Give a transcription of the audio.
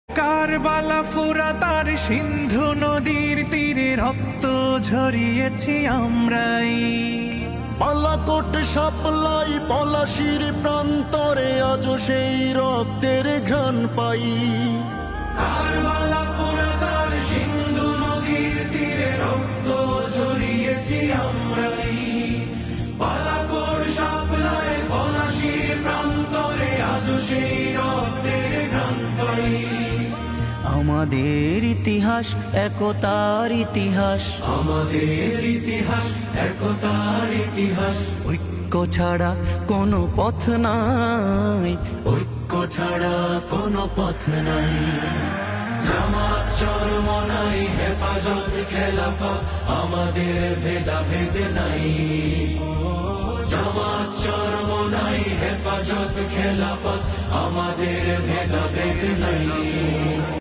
কারবালা ফুরাত আর সিন্ধু নদীর তীরে রক্ত ঝরিয়েছি আমরাই। বালাকোট সাপ্লাই পলাশির প্রান্তরে আজ সেই রক্তের ঘ্রাণ পাই। কারবালা ফুরাত আর সিন্ধু নদীর তীরে রক্ত ঝরিয়েছি আমরাই। বালাকোট সাপ্লাই পলাশির প্রান্তরে আজ সেই রক্তের ঘ্রাণ পাই। আমাদের ইতিহাস একতার ইতিহাস, আমাদের ইতিহাস একতার ইতিহাস। ঐক্য ছাড়া কোনো পথ নাই, ঐক্য ছাড়া কোনো পথ নাই। জামাত চরমনাই হেফাজত খেলাফত আমাদের ভেদাভেদ নাই। জামাত চরমনাই হেফাজত খেলাফত আমাদের ভেদাভেদ নাই।